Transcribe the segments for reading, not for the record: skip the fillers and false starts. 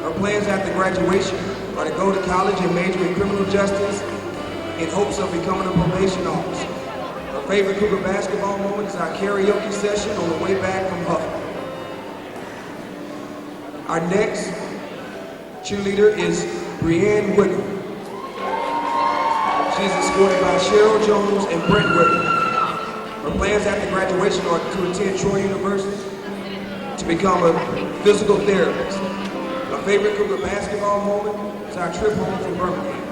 Her plans after graduation are to go to college and major in criminal justice in hopes of becoming a probation officer. Her favorite Cougar basketball moment is our karaoke session on the way back from Huff. Our next cheerleader is Brianne Wickham. She's escorted by Cheryl Jones and Brent Wickham. Her plans after graduation are to attend Troy University to become a physical therapist. Her favorite Cougar basketball moment is our trip home from Birmingham.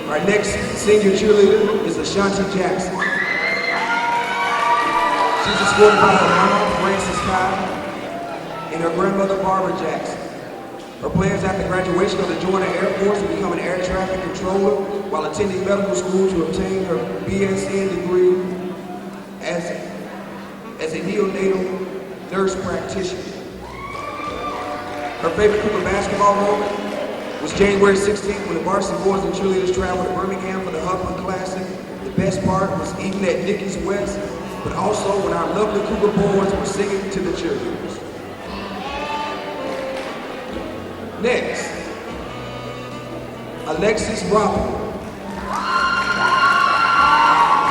Our next senior cheerleader is Ashanti Jackson. She's escorted by her mom, Frances Kyle, and her grandmother, Barbara Jackson. Her plans after graduation are to join the Air Force and become an air traffic controller while attending medical school to obtain her BSN degree as a neonatal nurse practitioner. Her favorite Cougar basketball moment was January 16th when the varsity boys and cheerleaders traveled to Birmingham for the Headland Classic. The best part was eating at Nicky's West, but also when our lovely Cougar boys were singing to the cheerleaders. Next, Alexis Robin.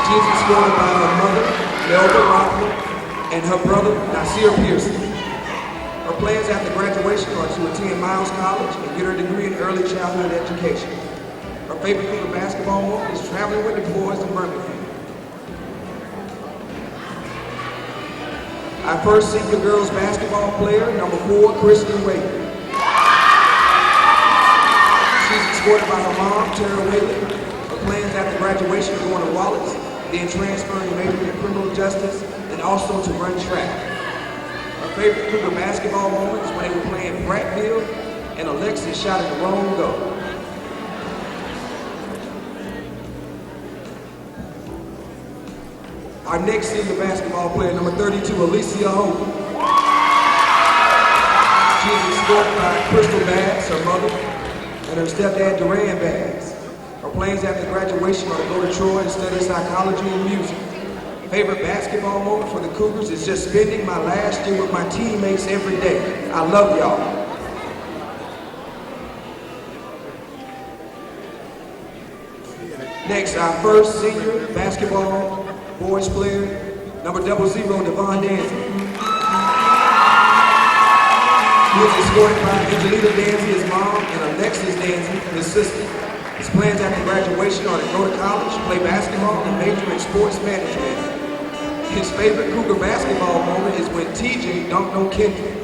She is escorted by her mother, Melba Robin, and her brother, Nasir Pearson. Her plans after graduation are to attend Miles College and get her degree in early childhood education. Her favorite Cougar basketball moment is traveling with the boys in Birmingham. Our first senior girls basketball player, number 4, Kristen Wade. She's escorted by her mom, Tara Whaley. Her plans after graduation are going to Wallace, then transferring to major in criminal justice, and also to run track. Her favorite Cougar basketball moment is when they were playing Prattville, and Alexis shot at the wrong goal. Our next senior basketball player, number 32, Alicia Hogan. She is escorted by Crystal Bags, her mother, and her stepdad, Duran Bags. Her plans after graduation are to go to Troy and study psychology and music. Favorite basketball moment for the Cougars is just spending my last year with my teammates every day. I love y'all. Next, our first senior basketball boys player, number 00, Devon Danzy. He is escorted by Angelita Danzy, his mom, and Alexis Danzy, his sister. His plans after graduation are to go to college, play basketball, and major in sports management. His favorite Cougar basketball moment is when TJ dunked on Kendrick.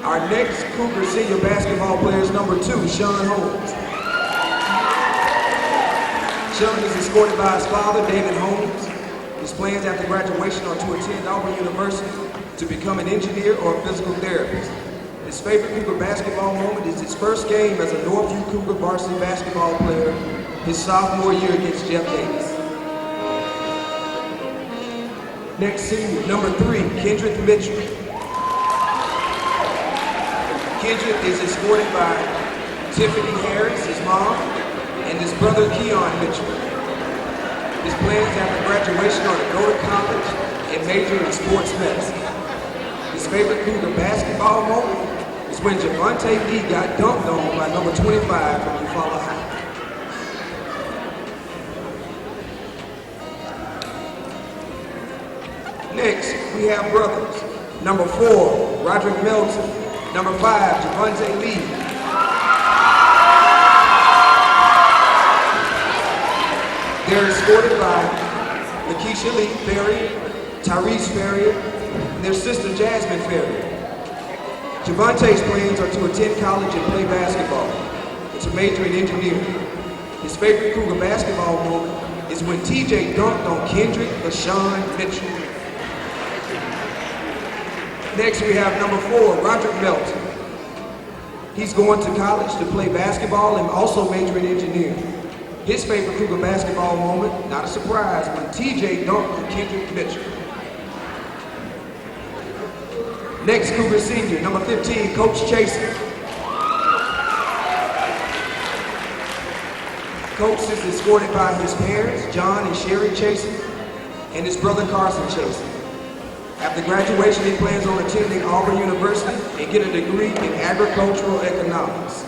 Our next Cougar senior basketball player is number 2, Sean Holmes. Sean is escorted by his father, David Holmes. His plans after graduation are to attend Auburn University to become an engineer or a physical therapist. His favorite Cougar basketball moment is his first game as a Northview Cougar varsity basketball player, his sophomore year against Jeff Davis. Next senior, number 3, Kendrick Mitchell. Kendrick is escorted by Tiffany Harris, his mom, and his brother Keon Mitchell. His plans after graduation are to go to college and major in sports medicine. His favorite Cougar basketball moment is when Javante Lee got dunked on by number 25 from Eufaula High. Next, we have brothers. Number 4, Roderick Melton. Number 5, Javante Lee. They're escorted by Lakeisha Lee Ferrier, Tyrese Ferrier, and their sister Jasmine Ferrier. Javante's plans are to attend college and play basketball. It's a major in engineering. His favorite Cougar basketball moment is when TJ dunked on Kendrick LaShawn Mitchell. Next, we have number 4, Roderick Melton. He's going to college to play basketball and also major in engineering. His favorite Cougar basketball moment, not a surprise, when TJ dunked on Kendrick Mitchell. Next, Cougar senior, number 15, Coach Chasen. Coach is escorted by his parents, John and Sherry Chasen, and his brother Carson Chasen. After graduation, he plans on attending Auburn University and get a degree in agricultural economics.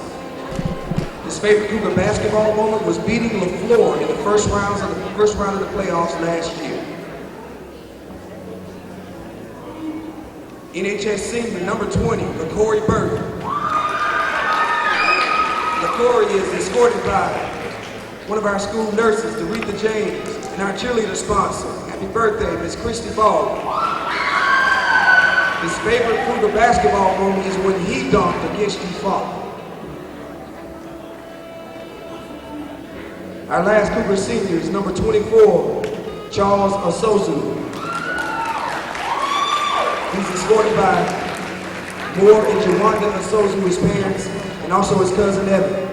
His favorite Cougar basketball moment was beating LaFleur in the first round of the playoffs last year. NHS senior number 20, LaCorey Burton. LaCorey is escorted by one of our school nurses, Doretha James, and our cheerleader sponsor. Happy birthday, Miss Christy Ball. His favorite Cougar basketball moment is when he dunked against Eufaula. Our last Cougar senior is number 24, Charles Osozu. He's escorted by Moore and Jawanda Osozu, his parents, and also his cousin Evan.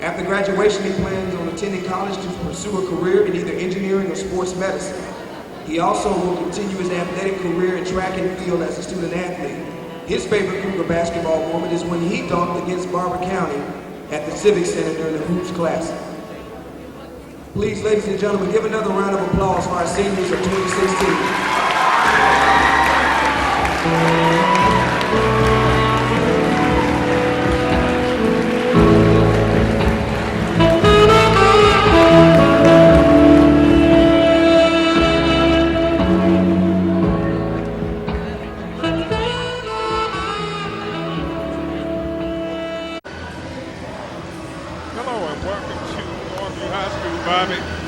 After graduation, he plans on attending college to pursue a career in either engineering or sports medicine. He also will continue his athletic career in track and field as a student athlete. His favorite Cougar basketball moment is when he dunked against Barber County at the Civic Center during the Hoops Classic. Please, ladies and gentlemen, give another round of applause for our seniors of 2016.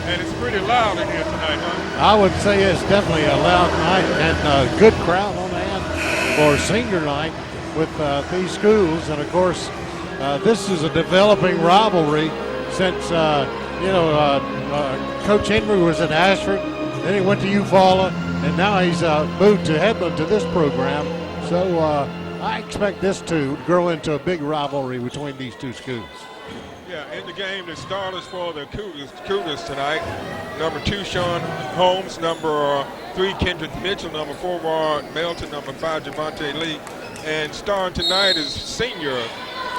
And it's pretty loud in here tonight, huh? I would say it's definitely a loud night and a good crowd on hand for senior night with these schools. And of course, this is a developing rivalry since, Coach Henry was in Ashford, then he went to Eufaula, and now he's moved to Headland to this program. So I expect this to grow into a big rivalry between these two schools. Yeah, in the game, the starters for the Cougars tonight, number 2, Sean Holmes, number 3, Kendrick Mitchell, number 4, Rod Melton, number 5, Javante Lee, and starring tonight is senior,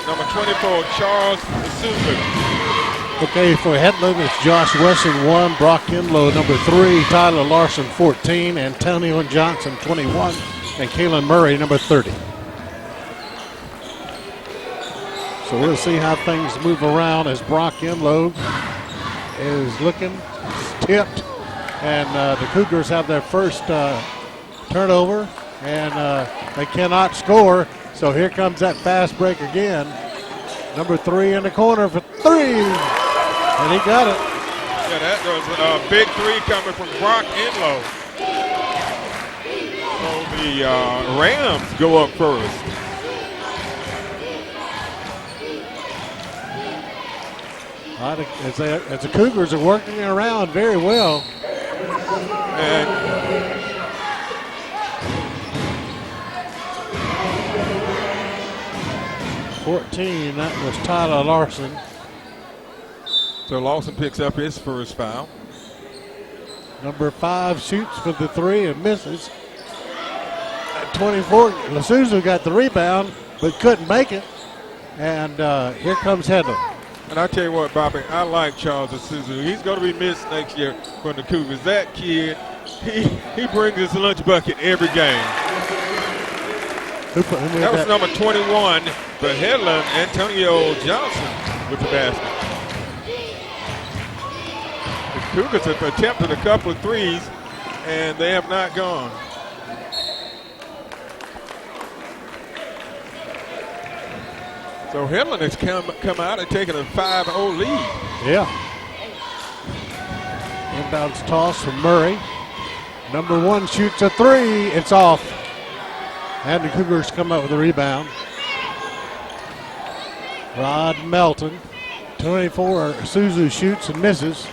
number 24, Charles Asuzu. Okay, for Headland, it's Josh Wesson 1, Brock Enlow number 3, Tyler Larson 14, Antonio Johnson 21, and Kalen Murray number 30. So we'll see how things move around as Brock Enlow is looking tipped, and the Cougars have their first turnover, and they cannot score. So here comes that fast break again. Number 3 in the corner for 3, and he got it. Yeah, that was a big 3 coming from Brock Enlow. So the Rams go up first. As the Cougars are working around very well. And 14, that was Tyler Larson. So Lawson picks up his first foul. Number 5 shoots for the 3 and misses. At 24, Lasuzu got the rebound, but couldn't make it. And here comes Headland. And I tell you what, Bobby, I like Charles Isuzu. He's going to be missed next year from the Cougars. That kid, he brings his lunch bucket every game. That was number 21 for Headland, Antonio Johnson with the basket. The Cougars have attempted a couple of threes, and they have not gone. So Headland has come out and taken a 5-0 lead. Yeah. Inbounds toss from Murray. Number 1 shoots a 3. It's off. And the Cougars come up with a rebound. Rod Melton, 24. Suzu shoots and misses.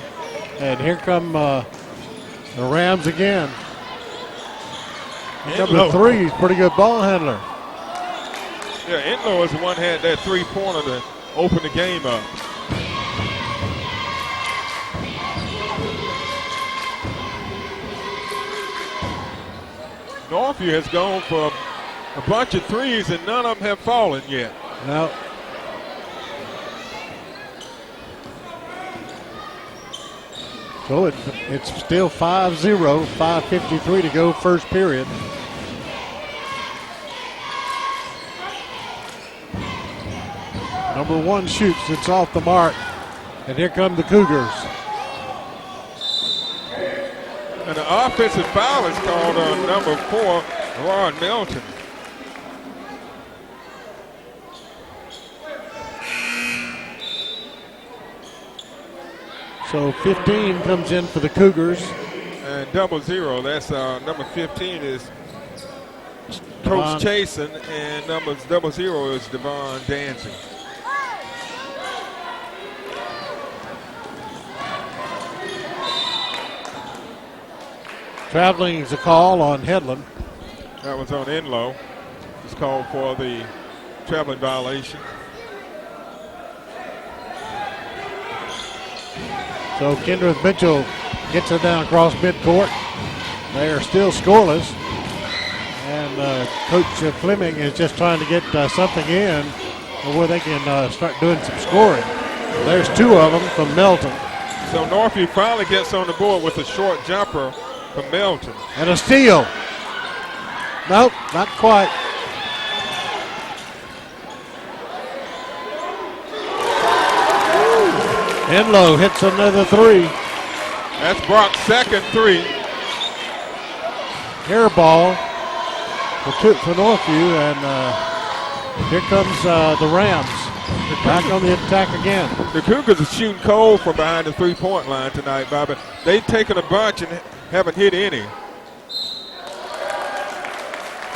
And here come the Rams again. Number 3, pretty good ball handler. Yeah, Enlow is the one had that three-pointer to open the game up. Northview has gone for a bunch of threes, and none of them have fallen yet. No. So it's still 5-0, 5:53 to go, first period. Number 1 shoots, it's off the mark. And here come the Cougars. And the offensive foul is called on number 4, Rod Melton. So 15 comes in for the Cougars. And 00, that's number 15 is Coach Chasen, and number 00 is Devon Dancing. Traveling is a call on Headland. That was on Enlow. It's called for the traveling violation. So Kendrick Mitchell gets it down across midcourt. They are still scoreless. And Coach Fleming is just trying to get something in where they can start doing some scoring. There's 2 of them from Melton. So Northview finally gets on the board with a short jumper from Melton. And a steal. Nope, not quite. Enlow hits another 3. That's Brock's second 3. Air ball for Northview, and here comes the Rams. They're back on the attack again. The Cougars are shooting cold from behind the three-point line tonight, Bobby. They've taken a bunch and haven't hit any.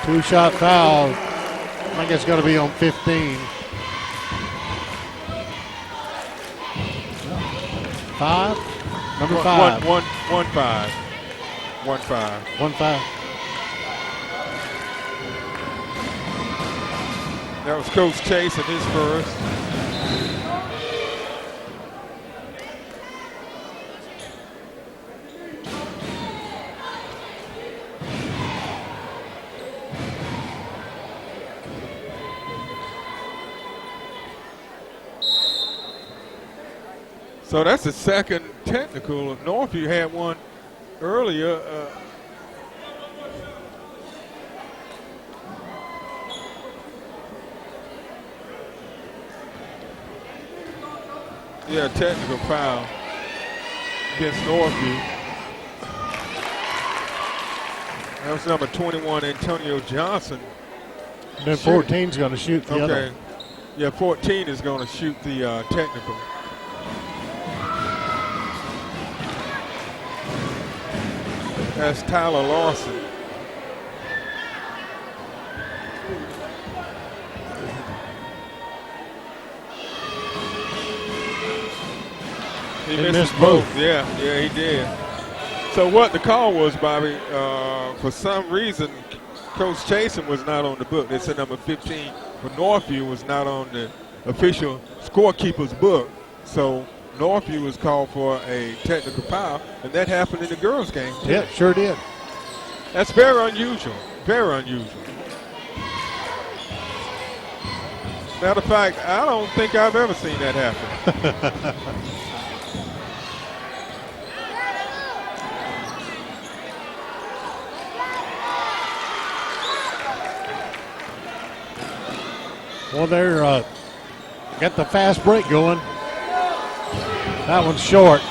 2-shot foul. I think it's going to be on 15. 5? Number 5. 1-5. 1-5. 1-5. That was Coach Chase at his first. So that's the second technical. Northview had one earlier. Yeah, technical foul against Northview. That was number 21, Antonio Johnson. And then 14 is going to shoot the other. Yeah, 14 is going to shoot the technical. That's Tyler Lawson. He missed both. Yeah, he did. So what the call was, Bobby, for some reason, Coach Chasen was not on the book. They said number 15 for Northview was not on the official scorekeeper's book. So Northview was called for a technical foul, and that happened in the girls' game, too. Yeah, sure did. That's very unusual. Very unusual. Matter of fact, I don't think I've ever seen that happen. Well, they're got the fast break going. That one's short.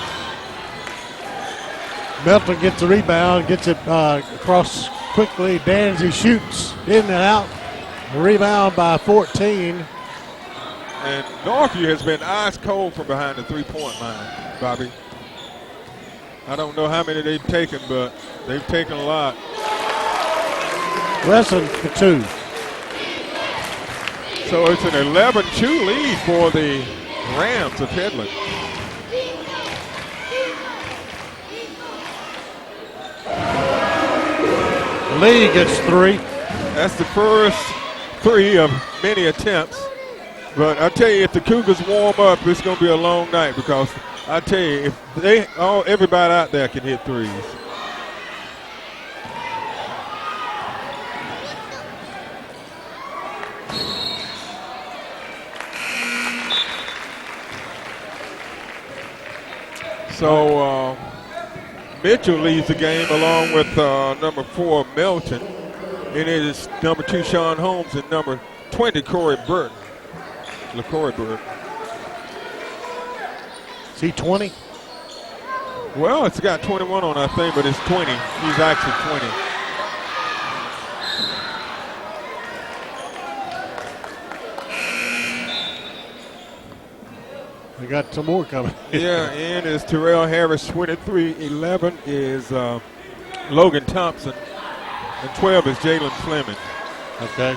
Melton gets the rebound, gets it across quickly. Danzy shoots in and out. A rebound by 14. And Northview has been ice cold from behind the three-point line, Bobby. I don't know how many they've taken, but they've taken a lot. Wesson for 2. So it's an 11-2 lead for the Rams of Headland. Lee gets 3. That's the first 3 of many attempts. But I tell you, if the Cougars warm up, it's going to be a long night, because I tell you, if everybody out there can hit threes. So Mitchell leads the game along with number 4, Melton. And it is number 2, Sean Holmes, and number 20, Corey Burton. LaCorey Burton. Is he 20? Well, it's got 21 on, I think, but it's 20. He's actually 20. We got some more coming. Yeah, and is Terrell Harris, 23. 11 is Logan Thompson. And 12 is Jalen Fleming. Okay.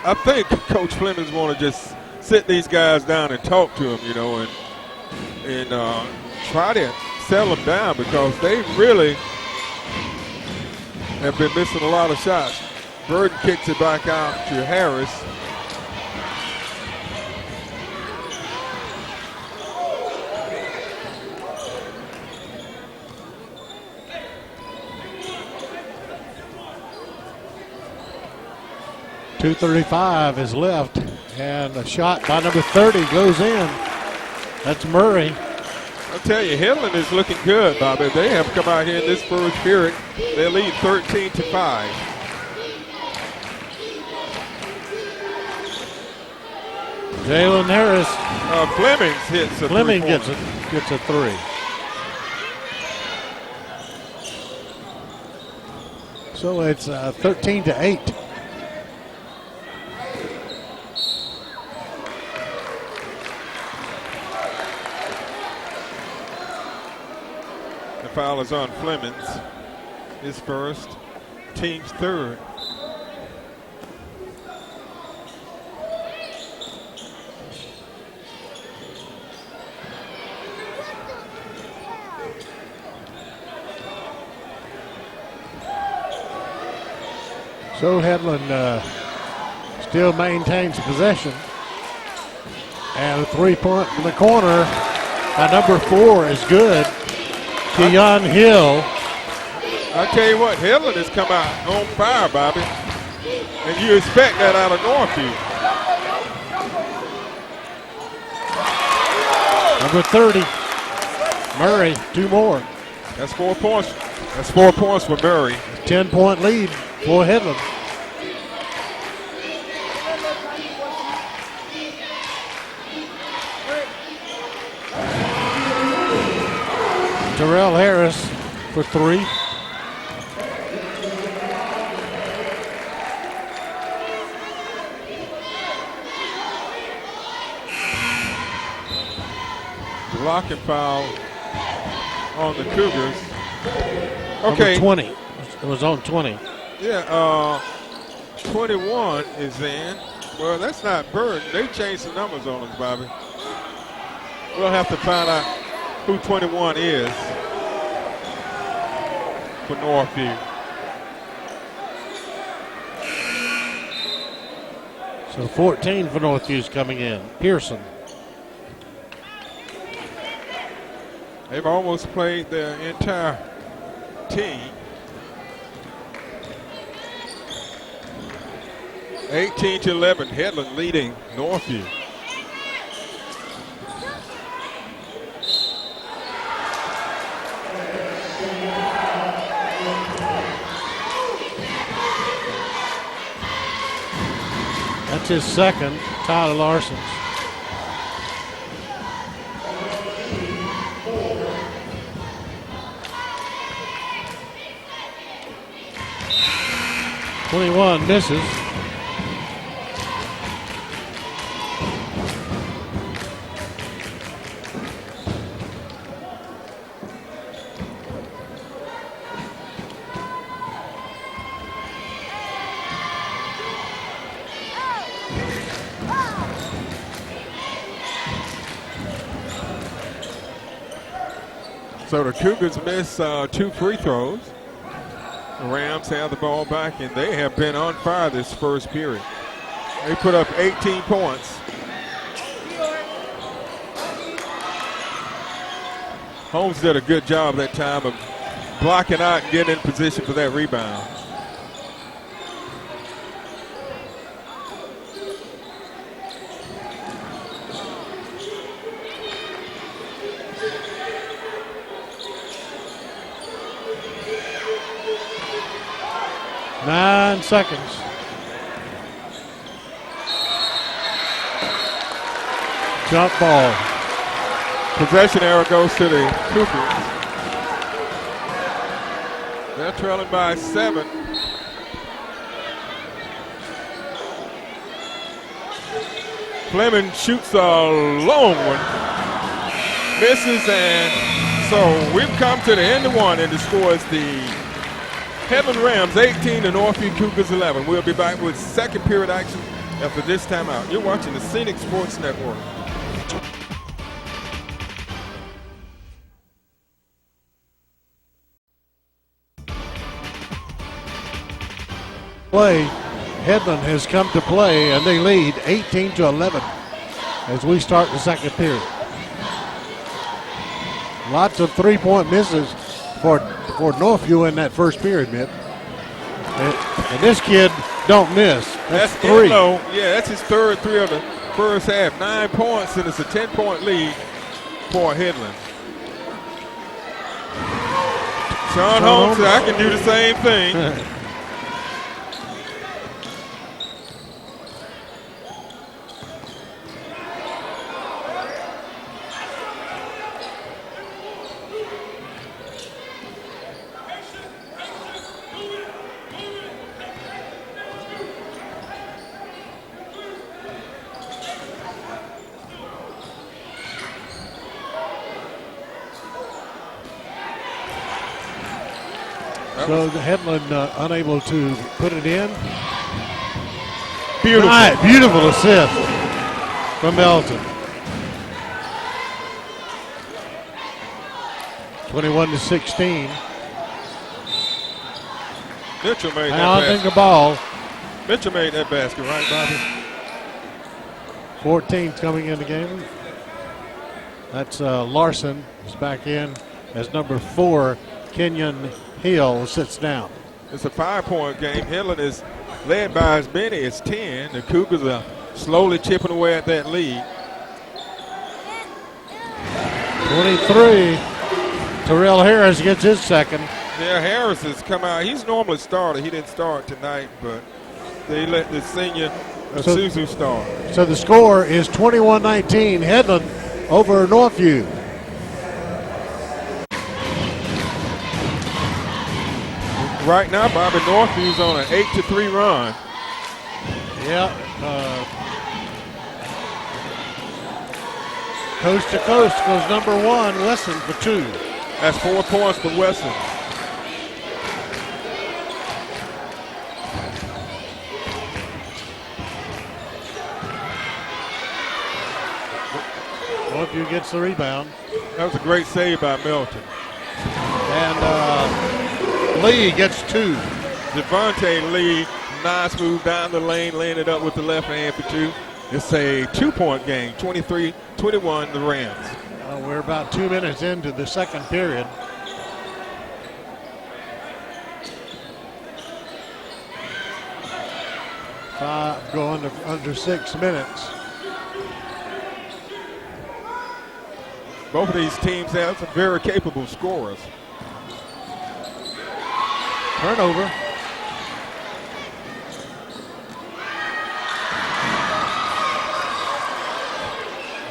I think Coach Fleming's want to just sit these guys down and talk to them, you know, and try to settle them down, because they really have been missing a lot of shots. Burton kicks it back out to Harris. .235 is left, and a shot by number 30 goes in. That's Murray. I'll tell you, Headland is looking good, Bobby. They have come out here in this first period. They lead 13-5. Jalen Harris. Fleming hits a Fleming three-pointer. gets a 3. So it's 13-8. The foul is on Flemings. His first, team's third. So Headland still maintains possession. And a 3-point from the corner by number 4 is good. Keon Hill. I tell you what, Headland has come out on fire, Bobby. And you expect that out of Northview. Number 30, Murray, 2 more. That's 4 points. That's 4 points for Murray. 10-point lead for Headland. Terrell Harris for 3. Blocking foul on the Cougars. Okay. Number 20. It was on 20. Yeah, 21 is in. Well, that's not Bird. They changed the numbers on us, Bobby. We'll have to find out who 21 is for Northview. So 14 for Northview's coming in. Pearson. They've almost played their entire team. 18-11, Headland leading Northview. That's his second, Tyler Larson's. .21 misses. So the Cougars miss 2 free throws. The Rams have the ball back, and they have been on fire this first period. They put up 18 points. Holmes did a good job that time of blocking out and getting in position for that rebound. Nine seconds. Jump ball. Possession error goes to the Cougars. They're trailing by 7. Fleming shoots a long one. Misses, and so we've come to the end of one, and the score is the Headland Rams 18 to Northview Cougars 11. We'll be back with second period action after this timeout. You're watching the Scenic Sports Network. Play. Headland has come to play, and they lead 18-11 as we start the second period. Lots of three-point misses for Northview in that first period, Mitt. And this kid don't miss. That's 3. Yeah, that's his third 3 of the first half. 9 points, and it's a 10-point lead for Headland. Sean Holmes said, I can do the same thing. So the Headland unable to put it in. Beautiful. Right, beautiful assist from Melton. 21-16. Mitchell made that Pounding basket. the ball. Mitchell made that basket, right, Bobby? 14 coming in the game. That's Larson is back in as number 4. Kenyon Hill sits down. It's a 5-point game. Headland is led by as many as 10. The Cougars are slowly chipping away at that lead. 23. Terrell Harris gets his second. Yeah, Harris has come out. He's normally started. He didn't start tonight, but they let the senior Suzu start. So the score is 21-19. Headland over Northview. Right now, Bobby, Northview's on an 8-3 run. Yeah. Coast to coast goes number 1, Wesson for 2. That's 4 points for Wesson. Northview gets the rebound. That was a great save by Melton. And Lee gets 2. Devontae Lee, nice move down the lane, laying it up with the left hand for 2. It's a 2-point game, 23-21 the Rams. Well, we're about 2 minutes into the second period. Going to under 6 minutes. Both of these teams have some very capable scorers. Turnover.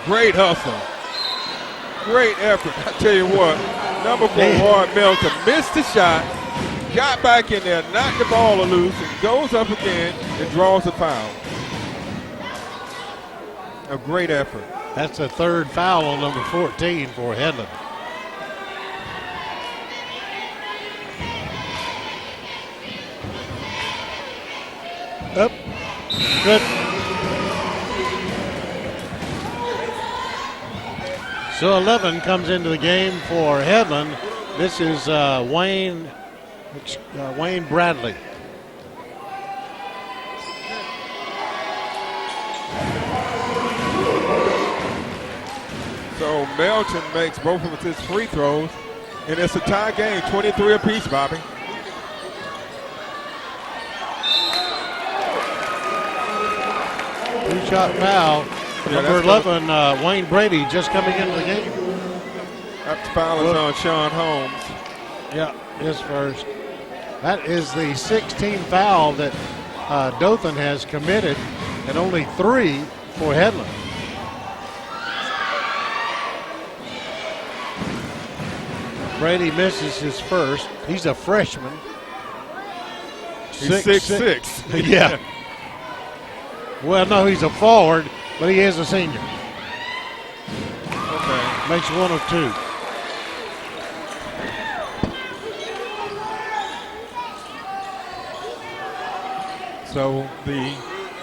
Great hustle. Great effort. I tell you what, number 4, Roy Melton, missed the shot, got back in there, knocked the ball loose, and goes up again and draws a foul. A great effort. That's the third foul on number 14 for Headland. Up. Good. So 11 comes into the game for Headland. This is Wayne Bradley. So Melton makes both of his free throws, and it's a tie game, 23 apiece, Bobby. Two-shot foul. Number 11, Wayne Brady, just coming into the game. That foul is on Sean Holmes. Yeah, his first. That is the 16th foul that Dothan has committed, and only 3 for Headland. Brady misses his first. He's a freshman. He's 6'6". Yeah. Well, no, he's a forward, but he is a senior. Okay. Makes 1 of 2. So the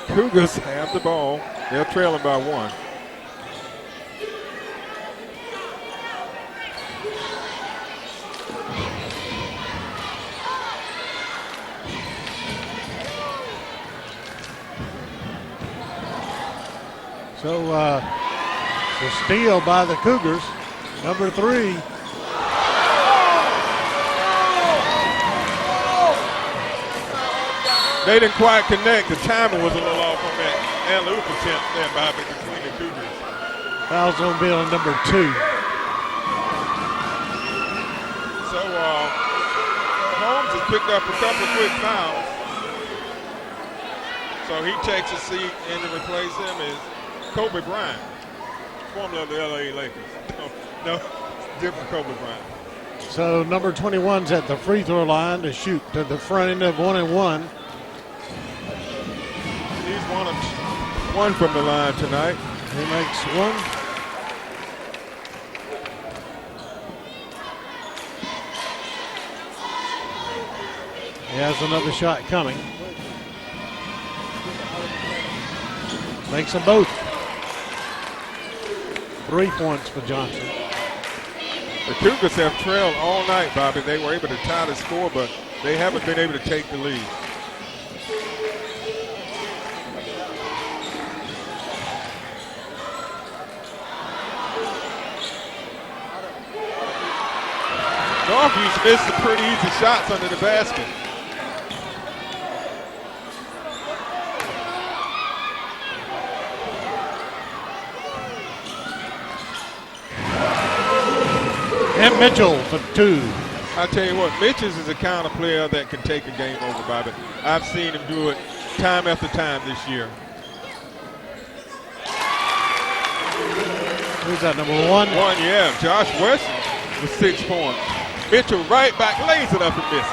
Cougars have the ball. They're trailing by 1. So the steal by the Cougars, number 3. They didn't quite connect. The timing was a little off on that alley-oop attempt there, Bobby, between the Cougars. Foul zone bill on number 2. So Holmes has picked up a couple of quick fouls. So he takes a seat, and to replace him is Kobe Bryant, formerly of the LA Lakers. No, different Kobe Bryant. So number 21's at the free throw line to shoot to the front end of 1 and 1. He's 1 from the line tonight. He makes 1. He has another shot coming. Makes them both. 3 points for Johnson. The Cougars have trailed all night, Bobby. They were able to tie the score, but they haven't been able to take the lead. Northview's missed some pretty easy shots under the basket. And Mitchell for 2. I tell you what, Mitchell is the kind of player that can take a game over, Bobby. I've seen him do it time after time this year. Who's that, number 1? Yeah. Josh Weston with 6 points. Mitchell right back, lays it up and misses.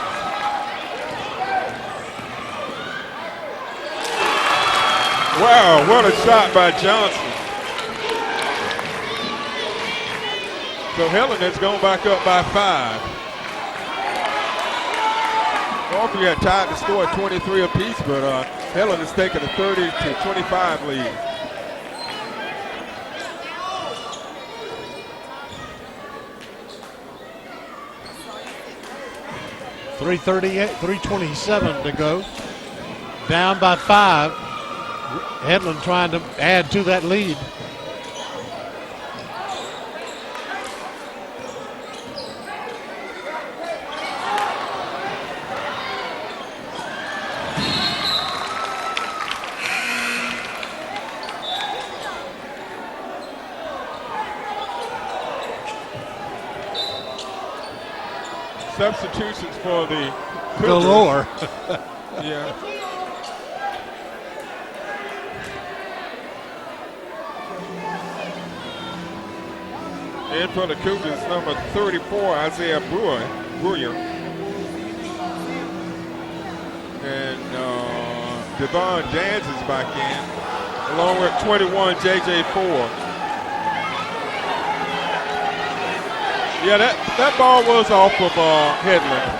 Wow, what a shot by Johnson. So Headland has gone back up by 5. Northview had tied the score at 23 apiece, but Headland has taken a 30-25 lead. .327 to go. Down by 5. Headland trying to add to that lead. Substitutions for the Cougars. Galore. Yeah. In for the Cougars, number 34, Isaiah Brewer. And Devon Dance is back in, along with 21, J.J. Ford. Yeah, that ball was off of Headland.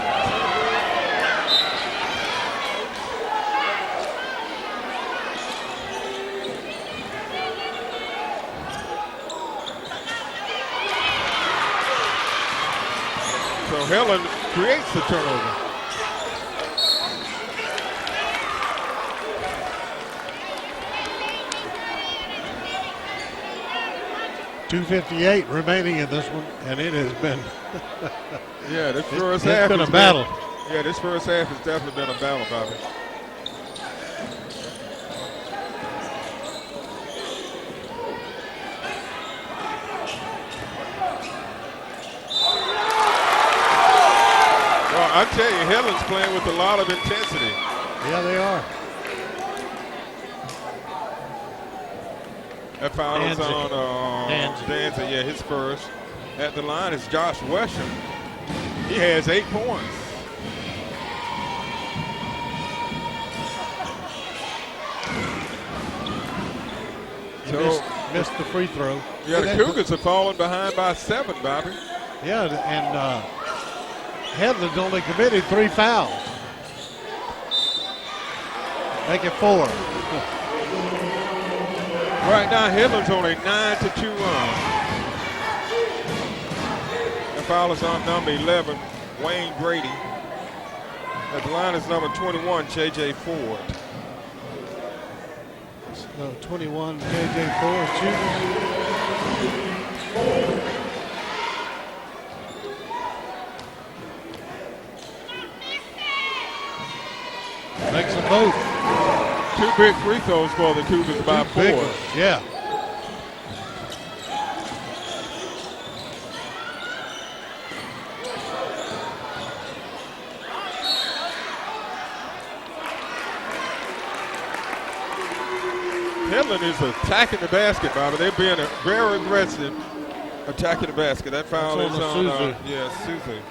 So Headland creates the turnover. .258 remaining in this one, and it has been yeah, this first it's half been a battle. Yeah, this first half has definitely been a battle, Bobby. Well, I tell you, Helen's playing with a lot of intensity. Yeah, they are. That foul is on Danzig. Yeah, his first. At the line is Josh Wesham. He has 8 points. Missed the free throw. Yeah, the Cougars have fallen behind by 7, Bobby. Yeah, and Headland's only committed 3 fouls. Make it 4. Right now, Headland's on a 9-2 run. The foul is on number 11, Wayne Grady. At the line is number 21, J.J. Ford. No, 21, J.J. Ford shooting. Makes them both. 2 big free throws for the Cougars by 4. Yeah. Headland is attacking the basket, Bobby. They're being very aggressive attacking the basket. That foul is on Suzu.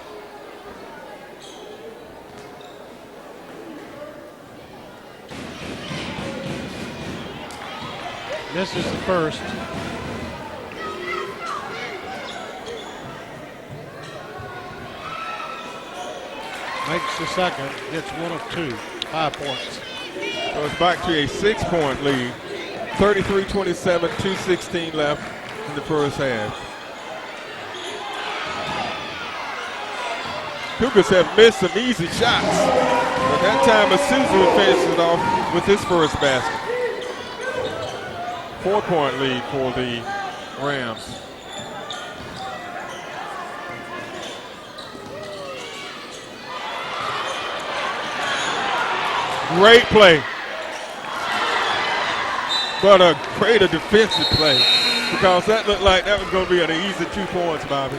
This is the first. Makes the second. Gets 1 of 2. 5 points. So it's back to a 6-point lead. 33-27, 2:16 left in the first half. Cougars have missed some easy shots. But that time, Isuzu finishes it off with his first basket. 4-point lead for the Rams. Great play. But a greater defensive play, because that looked like that was going to be an easy 2 points, Bobby.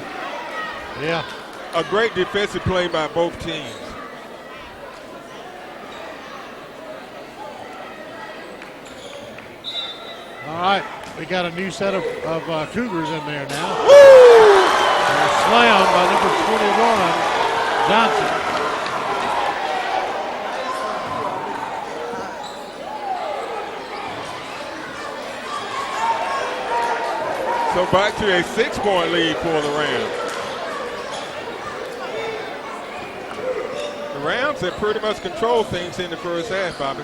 Yeah. A great defensive play by both teams. All right, we got a new set of Cougars in there now. And a slam by number 21, Johnson. So back to a 6-point lead for the Rams. The Rams have pretty much controlled things in the first half, Bobby.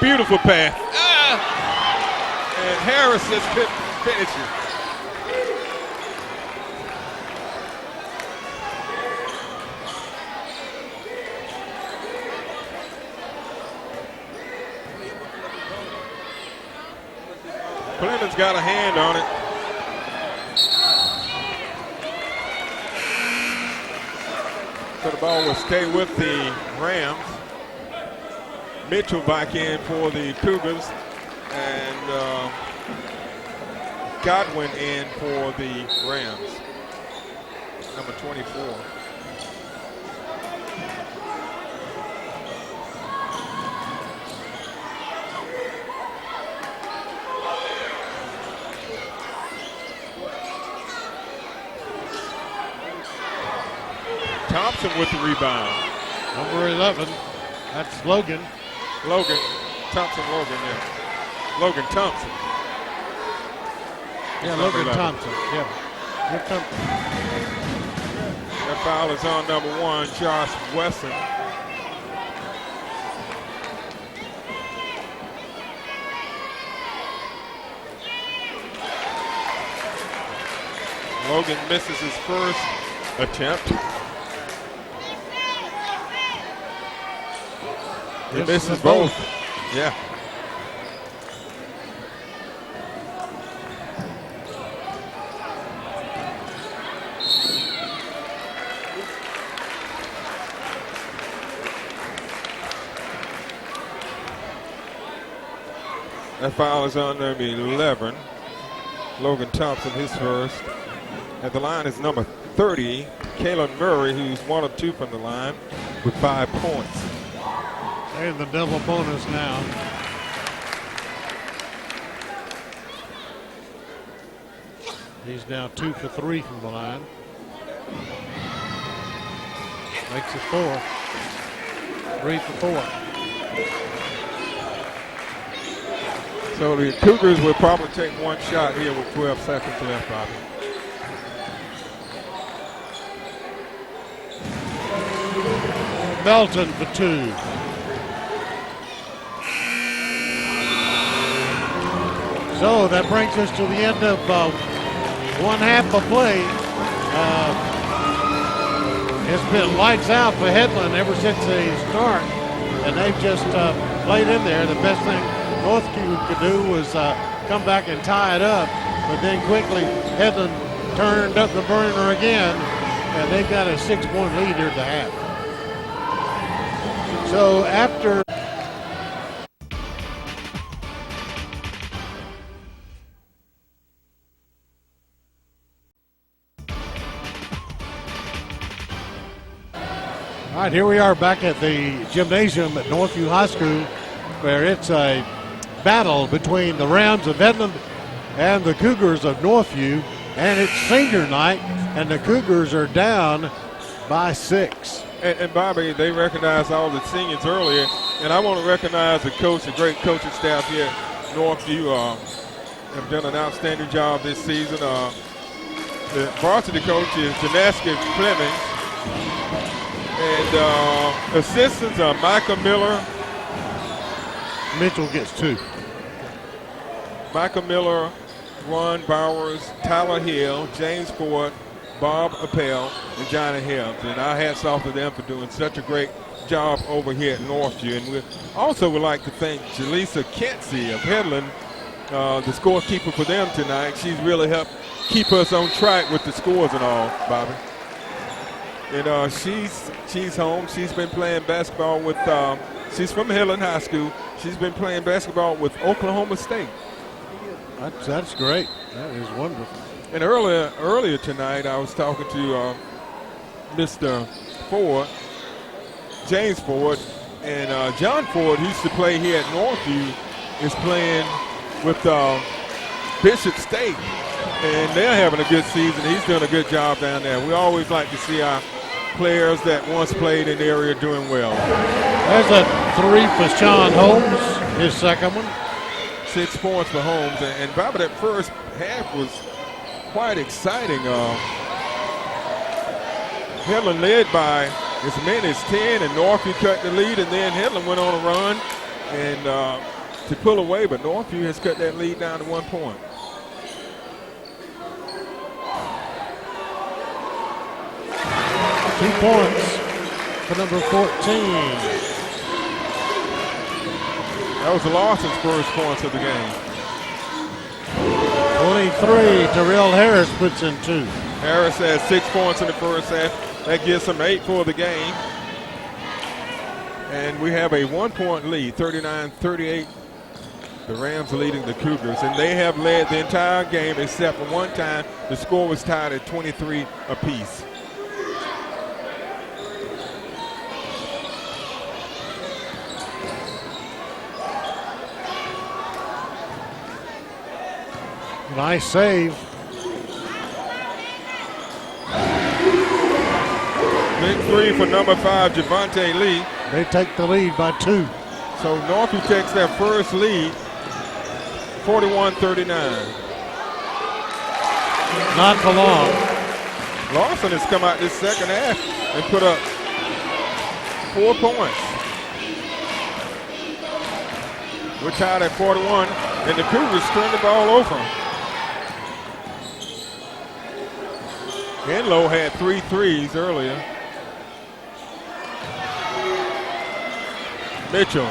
Beautiful pass. And Harris just couldn't finish it. Clemens got a hand on it. So the ball will stay with the Rams. Mitchell back in for the Cougars, and Godwin in for the Rams, number 24. Thompson with the rebound. Number 11, that's Logan. Logan Thompson, yeah. Logan Thompson. Yeah, Logan Thompson, yeah. Here comes. That foul is on number 1, Josh Wesson. Logan misses his first attempt. He misses both. Yeah. That foul is on number 11. Logan Thompson, his first. At the line is number 30, Kalen Murray, who's 1 of 2 from the line with 5 points. There's the double bonus now. He's now 2 for 3 from the line. Makes it 4. 3 for 4. So the Cougars will probably take one shot here with 12 seconds left, Bobby. Melton for 2. So that brings us to the end of one half of play. It's been lights out for Headland ever since the start, and they've just played in there. The best thing Northview could do was come back and tie it up, but then quickly Headland turned up the burner again, and they've got a 6-point lead here at the half. So after all right, here we are back at the gymnasium at Northview High School, where it's a battle between the Rams of Headland and the Cougars of Northview, and it's senior night, and the Cougars are down by 6. And Bobby, they recognized all the seniors earlier, and I want to recognize the coach, the great coaching staff here at Northview. Have done an outstanding job this season. The varsity coach is Janaska Clemens, and assistants are Michael Miller. Mitchell gets 2. Michael Miller, Ron Bowers, Tyler Hill, James Ford, Bob Appel, and Johnny Hibbs. And our hats off to them for doing such a great job over here at Northview. And we also would like to thank Jaleesa Kentsey of Headland, the scorekeeper for them tonight. She's really helped keep us on track with the scores and all, Bobby. And she's home. She's been playing basketball with, she's from Headland High School. She's been playing basketball with Oklahoma State. That's great. That is wonderful. And earlier tonight, I was talking to Mr. Ford, James Ford, and John Ford, who used to play here at Northview, is playing with Bishop State, and they're having a good season. He's doing a good job down there. We always like to see our players that once played in the area doing well. There's a 3 for Sean Holmes, his second one. 6 points for Holmes, and Bobby, that first half was quite exciting. Headland led by as many as 10, and Northview cut the lead, and then Headland went on a run and to pull away, but Northview has cut that lead down to 1 point. Two points for number 14. That was Lawson's first points of the game. 23, Terrell Harris puts in 2. Harris has 6 points in the first half. That gives him 8 for the game. And we have a 1-point lead, 39-38. The Rams are leading the Cougars, and they have led the entire game except for one time. The score was tied at 23 apiece. Nice save. Big three for number 5, Javante Lee. They take the lead by 2. So Northview takes their first lead, 41-39. Not for long. Lawson has come out this second half and put up 4 points. We're tied at 41, and the Cougars turned the ball over. Enlow had 3 threes earlier. Mitchell.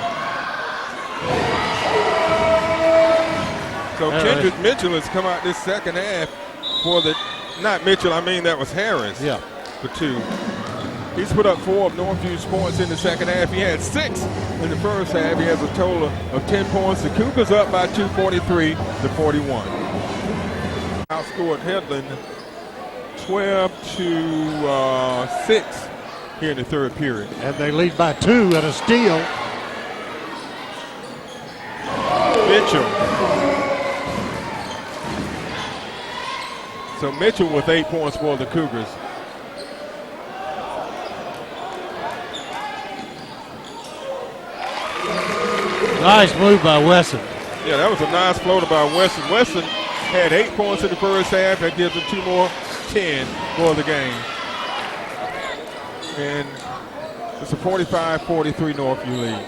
So Kendrick Mitchell has come out this second half for the, not Mitchell, I mean that was Harris. Yeah. For 2. He's put up 4 of Northview's points in the second half. He had 6 in the first half. He has a total of 10 points. The Cougars up by 2, 43-41. Outscored Headland 12-6 here in the third period. And they lead by 2 at a steal. Mitchell. So Mitchell with 8 points for the Cougars. Nice move by Wesson. Yeah, that was a nice floater by Wesson. Wesson had 8 points in the first half. That gives him 2 more, 10 for the game. And it's a 45-43 Northview lead.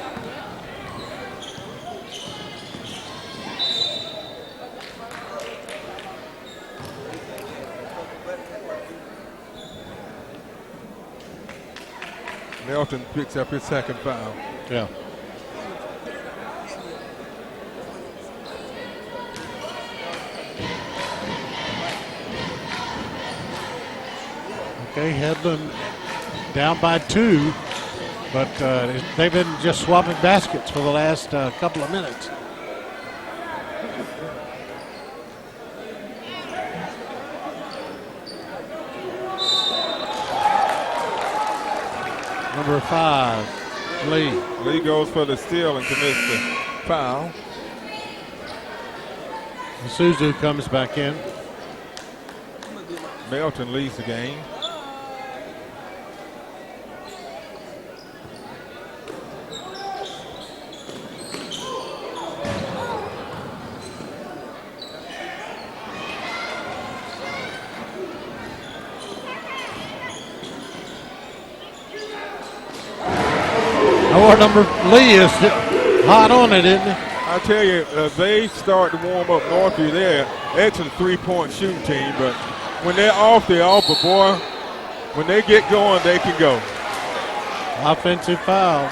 Melton picks up his second foul. Yeah. Okay, Headland down by 2, but they've been just swapping baskets for the last couple of minutes. Number 5, Lee. Lee goes for the steal and commits the foul. Suzu comes back in. Melton leads the game. Our number Lee is hot on it, isn't he? I tell you, they start to warm up Northview. They're an excellent 3-point shooting team, but when they're off, but boy, when they get going, they can go. Offensive foul.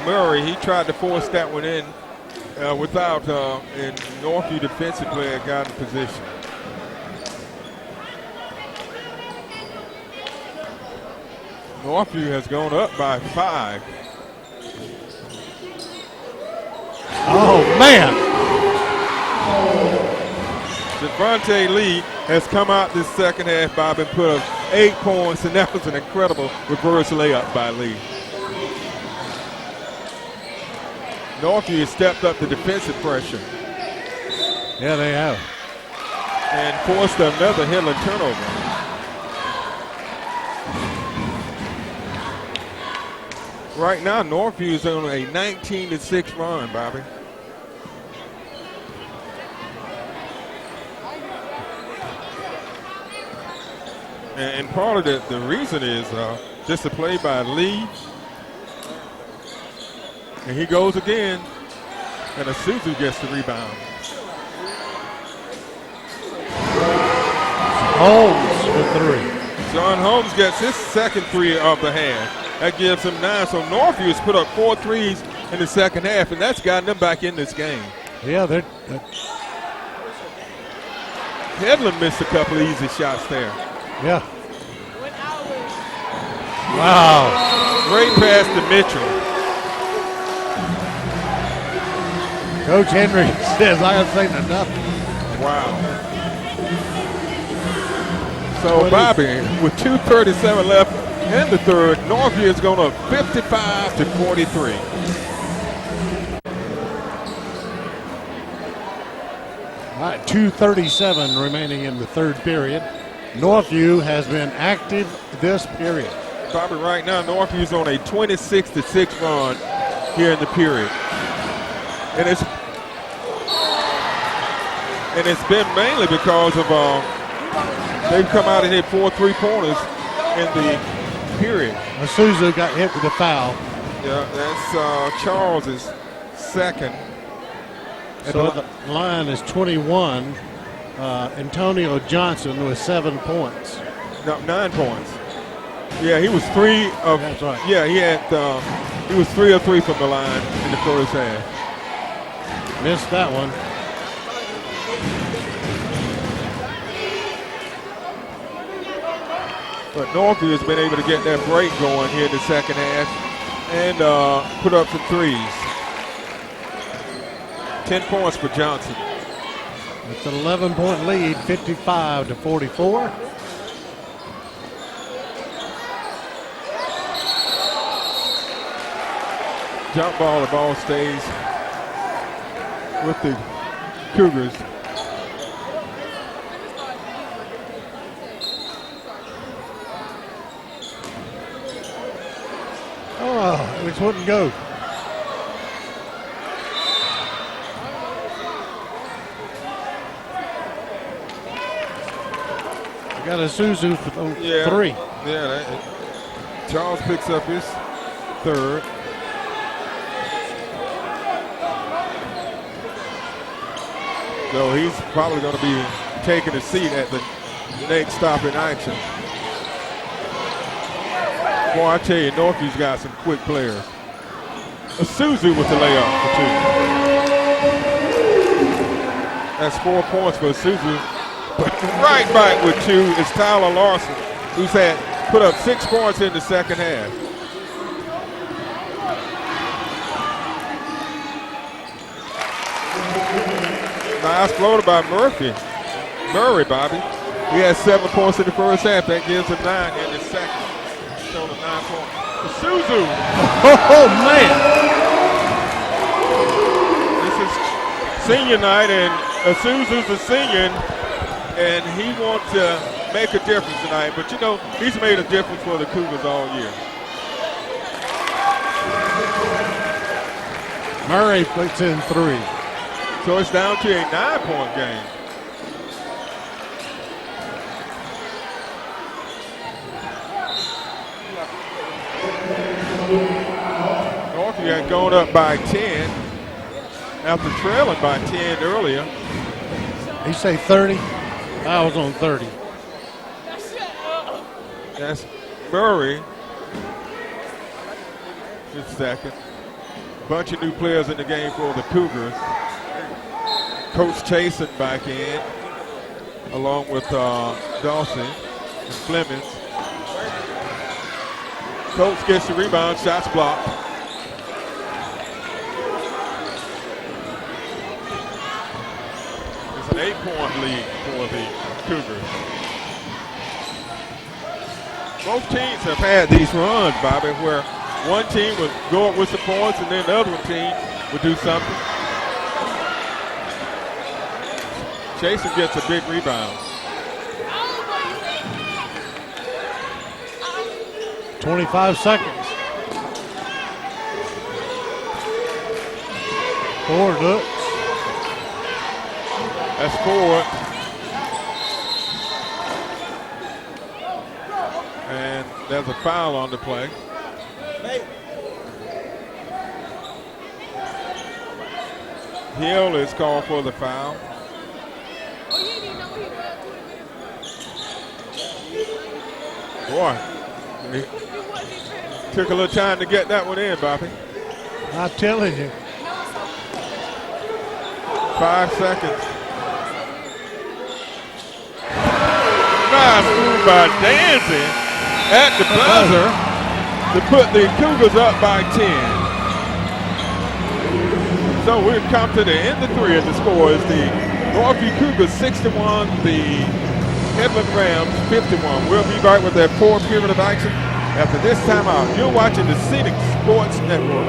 Murray, he tried to force that one in without, and Northview defensive player got in position. Northview has gone up by 5. Oh, man. Javante Lee has come out this second half, Bob, and put up 8 points, and that was an incredible reverse layup by Lee. Northview has stepped up the defensive pressure. Yeah, they have. And forced another Headland turnover. Right now, Northview is on a 19-6 run, Bobby. And part of the reason is just a play by Lee. And he goes again. And Isuzu gets the rebound. Holmes with 3. John Holmes gets his second 3 of the half. That gives him 9. So Northview has put up 4 threes in the second half, and that's gotten them back in this game. Yeah, they're Headland missed a couple of easy shots there. yeah. Wow. Great pass to Mitchell. Coach Henry says, I haven't seen nothing. Wow. So, Bobby, with 2:37 left in the third, Northview is going to 55-43. All right, 2:37 remaining in the third period. Northview has been active this period. Bobby, right now, Northview's on a 26-6 run here in the period. And it's been mainly because of they've come out and hit 4 3-pointers in the period. Isuzu got hit with a foul. Yeah, that's Charles's second. So the line is 21. Antonio Johnson with 7 points. No, 9 points. Yeah, he was 3 of. That's right. Yeah, he was 3 of 3 from the line in the first half. Missed that one. But Northview has been able to get that break going here in the second half and put up some threes. 10 points for Johnson. It's an 11-point lead, 55-44. Jump ball, the ball stays with the Cougars. Oh, it wouldn't go. We got a Isuzu for 3. Yeah, Charles picks up his third. So he's probably going to be taking a seat at the next stop in action. Boy, I tell you, Northview's got some quick players. Isuzu with the layup for 2. That's 4 points for Isuzu. But right back with 2 is Tyler Larson, who's put up 6 points in the second half. Nice floater by Murray, Bobby. He has 7 points in the first half. That gives him 9 in the second. Total 9 points. Isuzu. Oh, man. This is senior night, and Isuzu's a senior, and he wants to make a difference tonight. But, you know, he's made a difference for the Cougars all year. Murray puts in 3. So it's down to a 9-point game. Northview had gone up by 10 after trailing by 10 earlier. He say 30? I was on 30. That's Murray. His second. Bunch of new players in the game for the Cougars. Coach Chasen back in, along with Dawson and Flemings. Coach gets the rebound, shots blocked. It's an 8-point lead for the Cougars. Both teams have had these runs, Bobby, where one team would go up with some points and then the other team would do something. Chasen gets a big rebound. 25 seconds. Forward looks. That's 4. And there's a foul on the play. Hill is called for the foul. Boy, it took a little time to get that one in, Bobby. I'm telling you. 5 seconds. Nice move by Danzy at the buzzer to put the Cougars up by 10. So we've come to the end of 3, and the score is the Northview Cougars 61, the Headland Rams 51. We'll be back with that 4th period of action after this timeout. You're watching the Scenic Sports Network.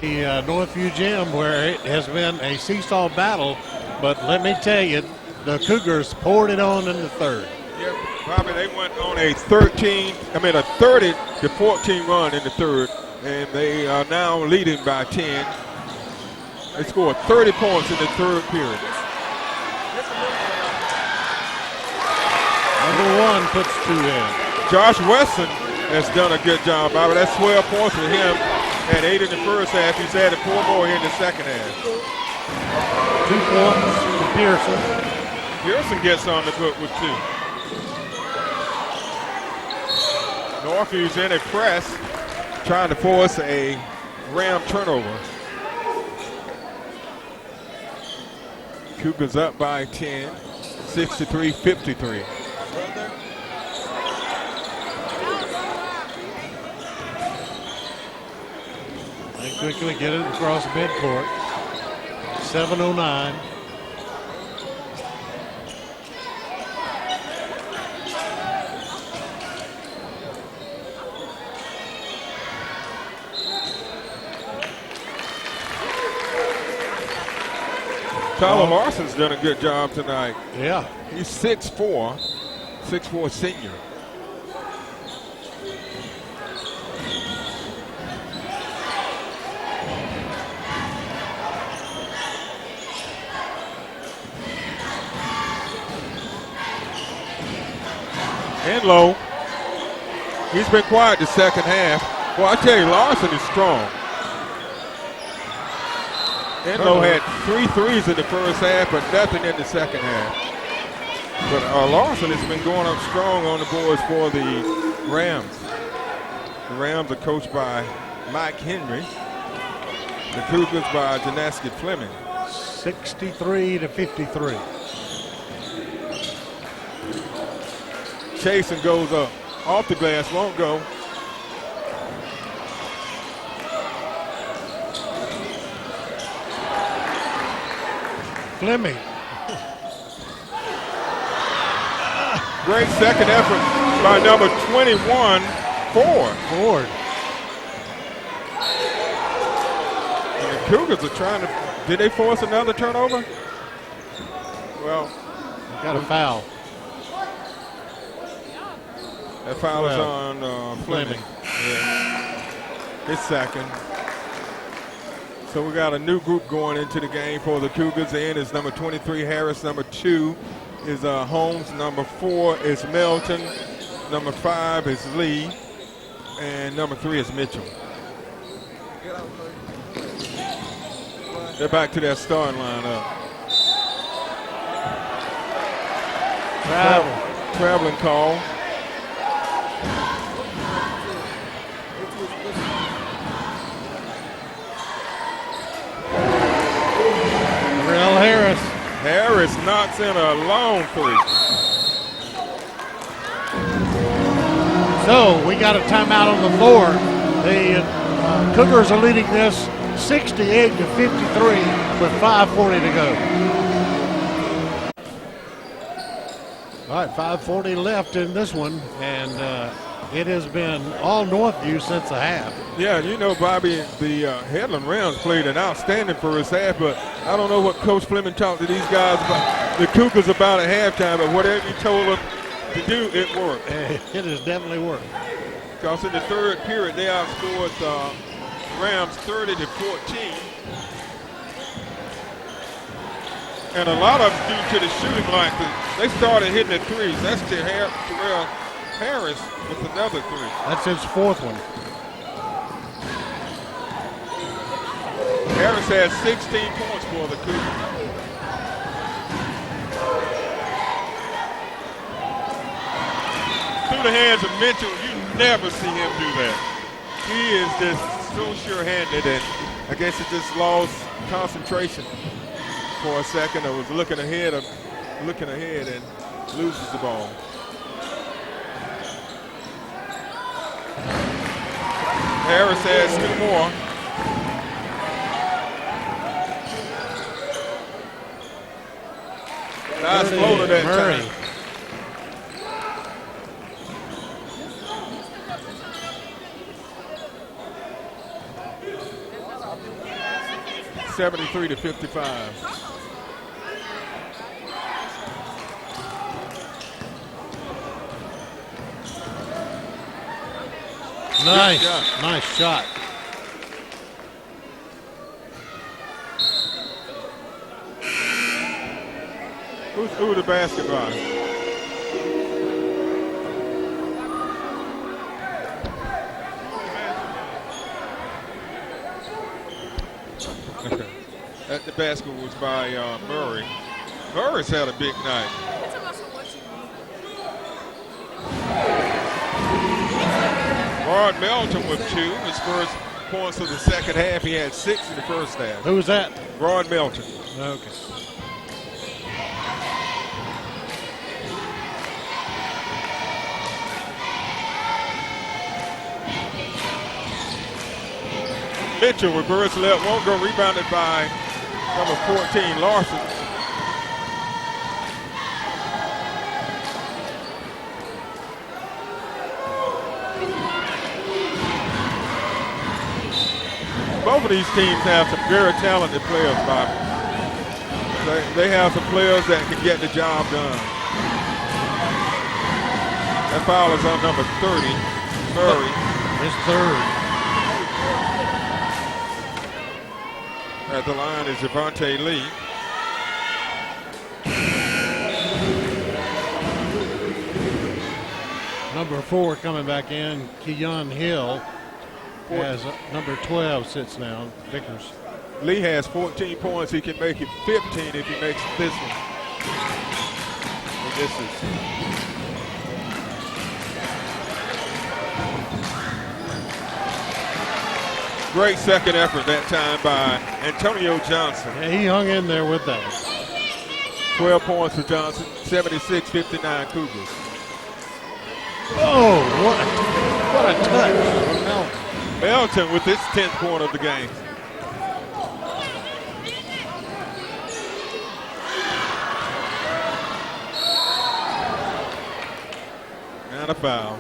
The Northview Gym, where it has been a seesaw battle, but let me tell you, the Cougars poured it on in the 3rd. Yeah, Bobby, they went on a 30 to 14 run in the 3rd, and they are now leading by 10. They scored 30 points in the 3rd period. Number 1 puts 2 in. Josh Wesson has done a good job, Bobby. That's 12 points for him. Had 8 in the first half. He's added 4 more in the second half. 2 points to Pearson. Pearson gets on the book with 2. Northview's in a press, trying to force a Ram turnover. Cougars up by 10, 63-53. They quickly get it across midcourt. 7:09. Tyler Larson's done a good job tonight. Yeah. He's 6'4", 6'4" senior. Enlow, he's been quiet the second half. Well, I tell you, Larson is strong. Enlow had 3 threes in the first half, but nothing in the second half. But Larson has been going up strong on the boards for the Rams. The Rams are coached by Mike Henry. The Cougars by Janaski Fleming. 63-53. Chasen goes up. Off the glass, won't go. Fleming. Great second effort by number 21, Ford. Ford. And the Cougars are trying to, did they force another turnover? Well, Got a foul. That foul is on Fleming. Yeah. His second. So we got a new group going into the game for the Cougars. In is number 23, Harris. Number 2 is Holmes. Number 4 is Melton. Number 5 is Lee. And number 3 is Mitchell. They're back to their starting lineup. Traveling call. Harris knocks in a long 3. So we got a timeout on the floor. The Cougars are leading this 68-53 with 5:40 to go. All right, 5:40 left in this one, and it has been all Northview since the half. Yeah, you know, Bobby, the Headland Rams played an outstanding first half, but I don't know what Coach Fleming talked to these guys about, the Cougars about at halftime, but whatever he told them to do, it worked. It has definitely worked. Because in the 3rd period, they outscored Rams 30-14. And a lot of them due to the shooting light. They started hitting the threes. That's Terrell Harris with another 3. That's his 4th one. Harris has 16 points for the Cougars. Through the hands of Mitchell, you never see him do that. He is just so sure-handed, and I guess it just lost concentration for a second. I was looking ahead and loses the ball. Harris has 2 more. Nice floater that Murray. time. (73-55). Nice shot. Who's the basketball? The basket was by Murray. Murray's had a big night. Rod Melton with 2. His first points of the second half. He had 6 in the first half. Who was that? Rod Melton. Okay. Mitchell reverse left, won't go, rebounded by number 14, Larson. Both of these teams have some very talented players, Bobby. They have some players that can get the job done. That foul is on number 30, Murray. His third. At the line is Javante Lee. Number 4 coming back in, Keon Hill, as number 12 sits down, Vickers. Lee has 14 points. He can make it 15 if he makes this one. And this is great second effort that time by Antonio Johnson. Yeah, he hung in there with that. 12 points for Johnson, 76-59 Cougars. Oh, what a touch from Melton. Melton with his 10th point of the game. And a foul.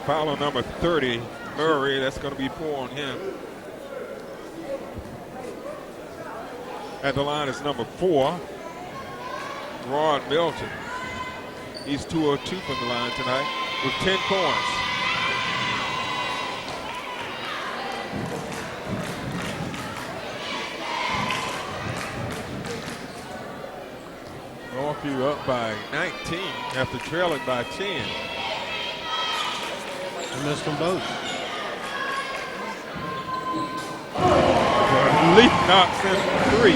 Foul on number 30. Murray, that's going to be 4 on him. At the line is number 4, Rod Milton. He's 2 of 2 from the line tonight with 10 points. Northview up by 19 after trailing by 10. I missed them both. Leaf knocks in 3.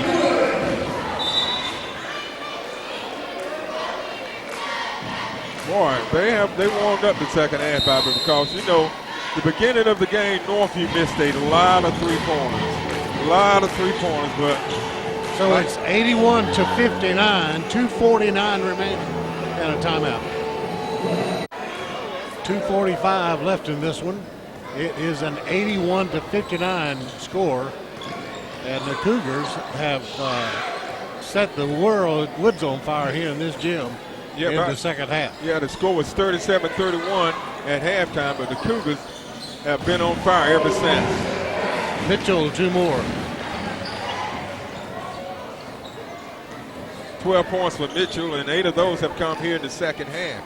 Boy, they warmed up the second half, Bobby, because you know the beginning of the game, Northview missed a lot of 3-pointers, but so it's 81-59, 2:49 remaining, and a timeout. 2:45 left in this one. It is an 81-59 score. And the Cougars have set the woods on fire here in this gym in the second half. Yeah, the score was 37-31 at halftime, but the Cougars have been on fire ever since. Mitchell, 2 more. 12 points for Mitchell, and 8 of those have come here in the second half.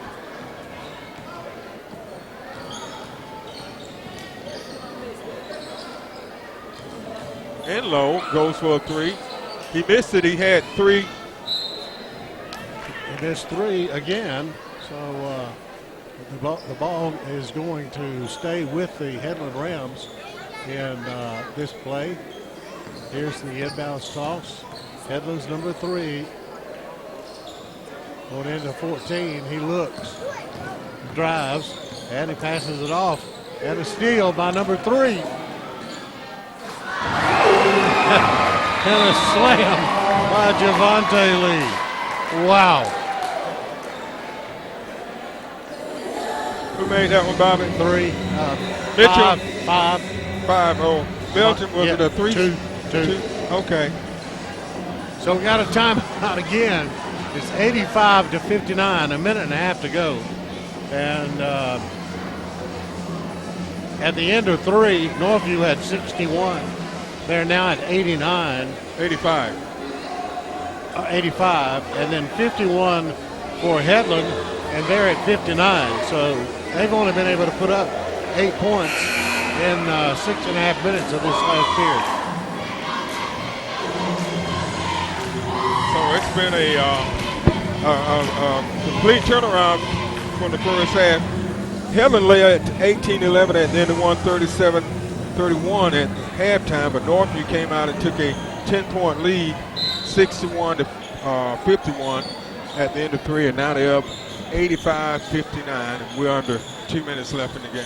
Enlow goes for a 3. He missed it. He had 3. He missed 3 again. So the ball is going to stay with the Headland Rams in this play. Here's the inbounds toss. Headland's number 3. Going into 14. He looks, drives, and he passes it off. And a steal by number 3. And a slam by Javante Lee. Wow. Who made that one, Bobby? 3. Mitchell. 5. 5. Oh, Milton, was Yeah, it a 3? 2. Okay. So we got a timeout again. It's 85 to 59, a minute and a half to go. And at the end of 3, Northview had 61. They're now at 89. 85. 85, and then 51 for Headland, and they're at 59. So they've only been able to put up 8 points in 6.5 minutes of this last period. So it's been a complete turnaround from the first half. Headland lay at 18-11 at the end of 137-31 at halftime, but Northview came out and took a 10-point lead, 61 to 51 at the end of 3, and now they're up 85-59, and we're under 2 minutes left in the game.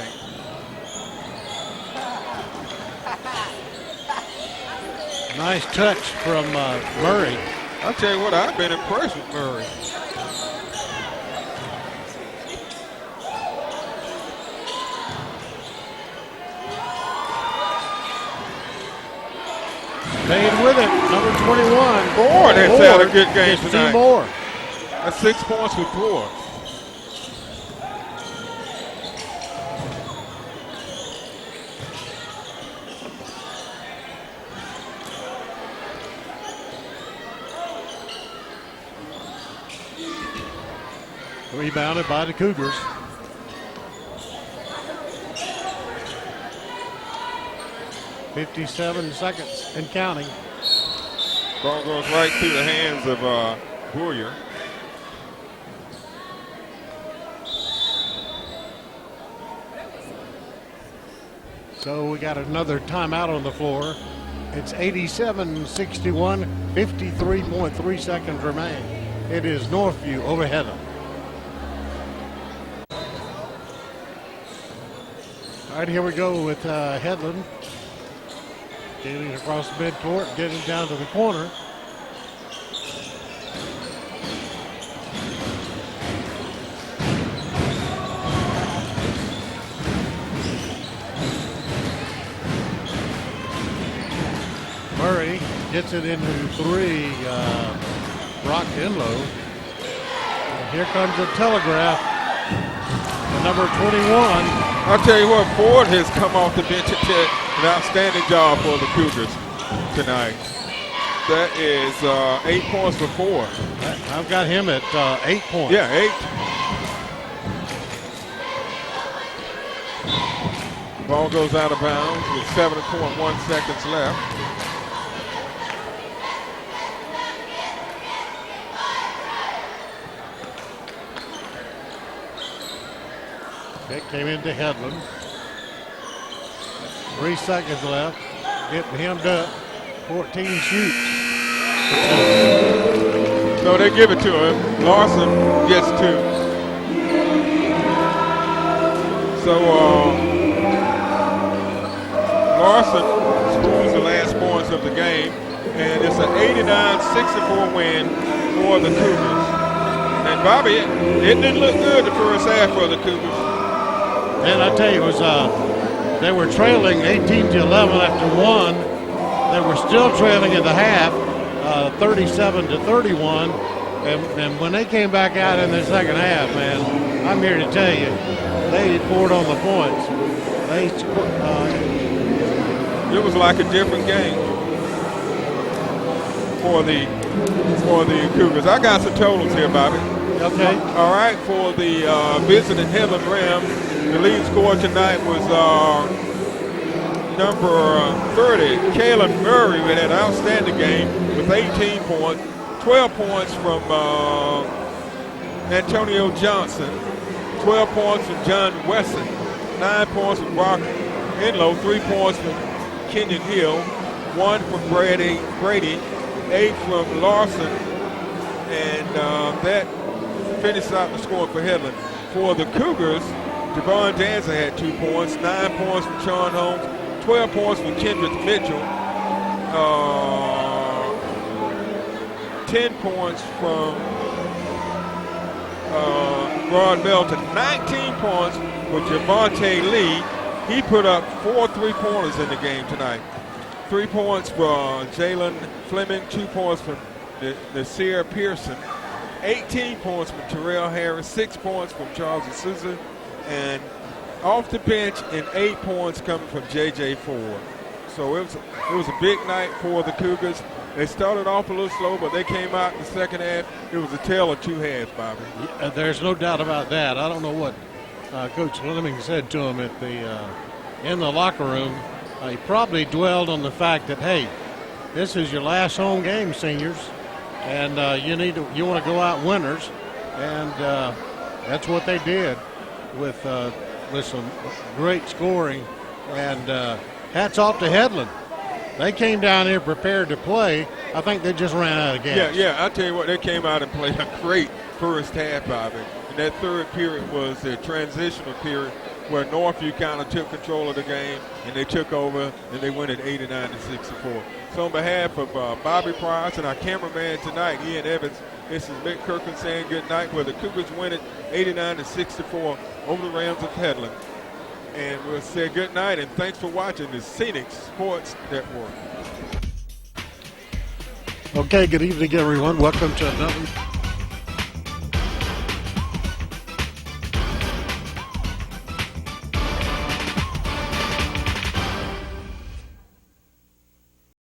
Nice touch from Murray. I'll tell you what, I've been impressed with Murray. Staying with it, number 21. Ford has had a good game tonight. 2 more. That's 6 points with Ford. Rebounded by the Cougars. .57 seconds and counting. Ball goes right through the hands of Boyer. So we got another timeout on the floor. It's 87-61, 53.3 seconds remain. It is Northview over Headland. All right, here we go with Headland. Getting across the midcourt, getting down to the corner. Murray gets it into 3, Brock Enlow. And here comes the telegraph. The number 21. I'll tell you what, Ford has come off the bench and did an outstanding job for the Cougars tonight. That is 8 points for Ford. I've got him at 8 points. Yeah, 8. Ball goes out of bounds with 7.1 seconds left. It came into Headland. 3 seconds left. Getting hemmed up. 14 shoots. So they give it to him. Larson gets 2. So Larson scores the last points of the game, and it's an 89-64 win for the Cougars. And Bobby, it didn't look good the first half for the Cougars. And I tell you, it was they were trailing 18-11 after 1. They were still trailing in the half, 37-31. And when they came back out in the second half, man, I'm here to tell you, they poured on the points. It was like a different game for the Cougars. I got some totals here, Bobby. Okay. All right, for the visiting Headland Rams, the lead scorer tonight was number 30, Kalen Murray, with an outstanding game with 18 points, 12 points from Antonio Johnson, 12 points from John Wesson, 9 points from Brock Enlow, 3 points from Kenyon Hill, 1 from Brady, 8 from Larson, and that finished out the score for Headland. For the Cougars, Devon Danza had 2 points, 9 points from Sean Holmes, 12 points from Kendrick Mitchell, 10 points from Rod Melton, 19 points for Javante Lee. He put up 4 3-pointers in the game tonight. 3 points for Jalen Fleming, 2 points from Nasir Pearson, 18 points from Terrell Harris, 6 points from Charles Sousa, and off the bench and 8 points coming from J.J. Ford. So it was a big night for the Cougars. They started off a little slow, but they came out in the second half. It was a tale of 2 halves, Bobby. Yeah, there's no doubt about that. I don't know what Coach Fleming said to him at in the locker room. He probably dwelled on the fact that, hey, this is your last home game, seniors, and you want to go out winners, and that's what they did with some great scoring. And hats off to Headland. They came down here prepared to play. I think they just ran out of gas. Yeah. I tell you what, they came out and played a great first half, Bobby. And that third period was the transitional period where Northview kind of took control of the game, and they took over, and they win at 89-64. So on behalf of Bobby Price and our cameraman tonight, Ian Evans, this is Mick Kirkland saying good night, where the Cougars win it 89-64 over the Rams of Headland. And we'll say good night, and thanks for watching the Scenic Sports Network. Okay, good evening, everyone. Welcome to another